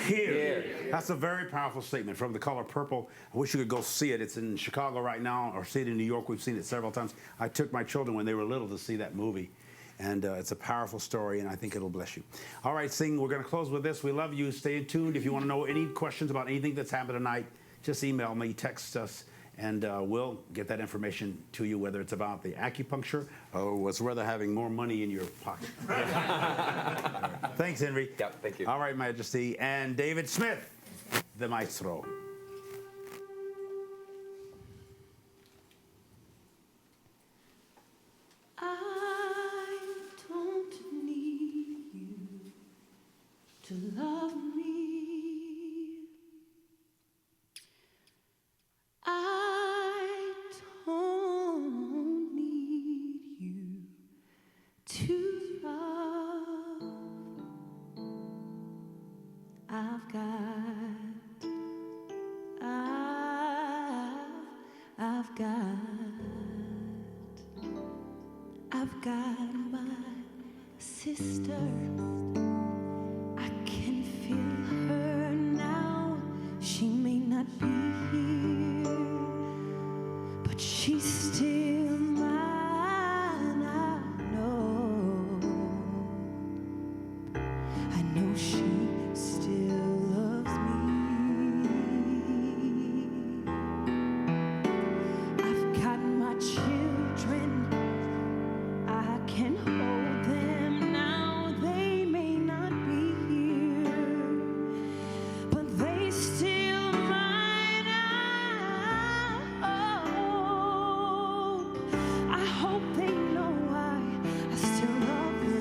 here. That's a very powerful statement from The Color Purple. I wish you could go see it. It's in Chicago right now, or see it in New York. We've seen it several times. I took my children when they were little to see that movie. And it's a powerful story, and I think it'll bless you. All right, Sing, we're going to close with this. We love you. Stay tuned. If you want to know any questions about anything that's happened tonight, just email me, text us, and we'll get that information to you, whether it's about the acupuncture or what's whether having more money in your pocket. Thanks, Henry. Yep, thank you. All right, Majesty. And David Smith, the maestro. I don't need you to love me. I don't need you to love. I've got my sister. I can feel her now. She may not be here, but she's still mine. I know she still loves me. I've got my children. I can hold them now. They may not be here, but they still mine. I hope they know I still love them.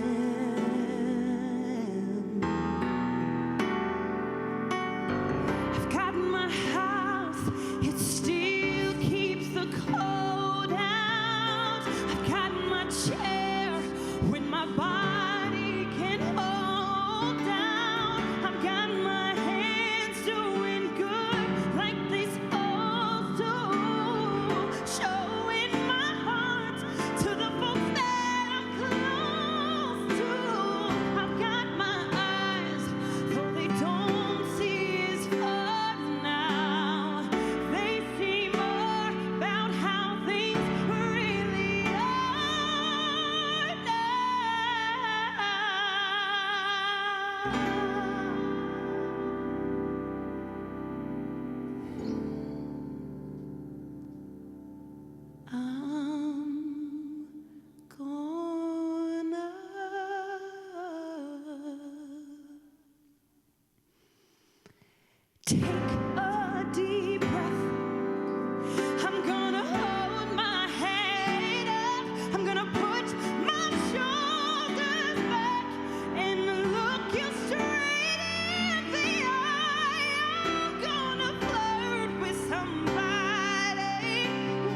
Take a deep breath. I'm gonna hold my head up. I'm gonna put my shoulders back and look you straight in the eye. I'm gonna flirt with somebody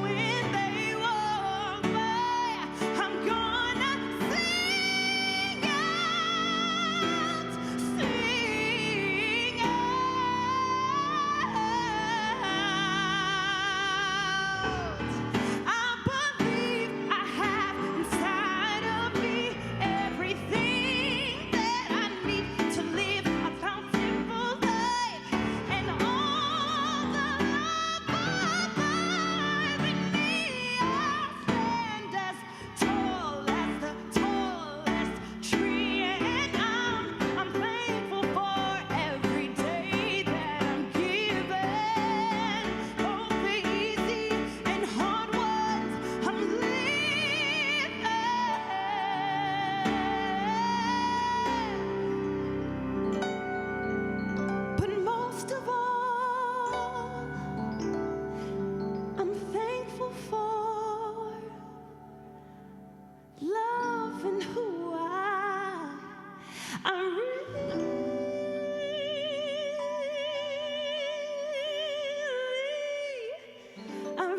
when they walk by. I'm gonna sing out, sing out. I believe I have inside of me everything that I need to live a bountiful life, and all the love alive in me. I stand as tall as the tallest tree, and I'm thankful for every day that I'm given. Both the easy and hard ones I'm living. But most of all, I'm thankful for love and who I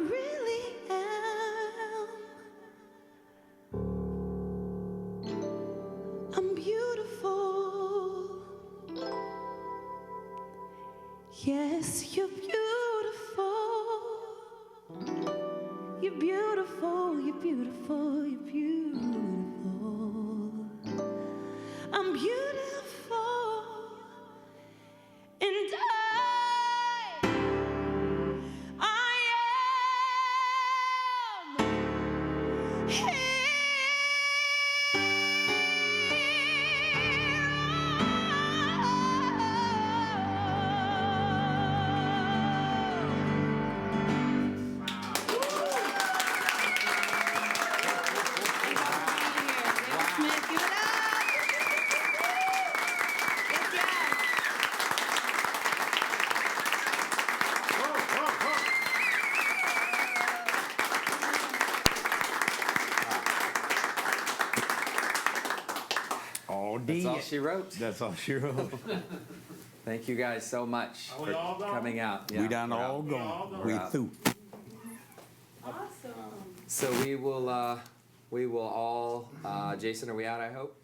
really am. I'm beautiful. Yes, you're beautiful. You're beautiful, you're beautiful, you're beautiful. I'm beautiful. And I am That's all she wrote. That's all she wrote. Thank you guys so much Are we for all gone? coming out. We done we're all out. gone. We're We out. through. Awesome. So we will all, Jason, are we out, I hope?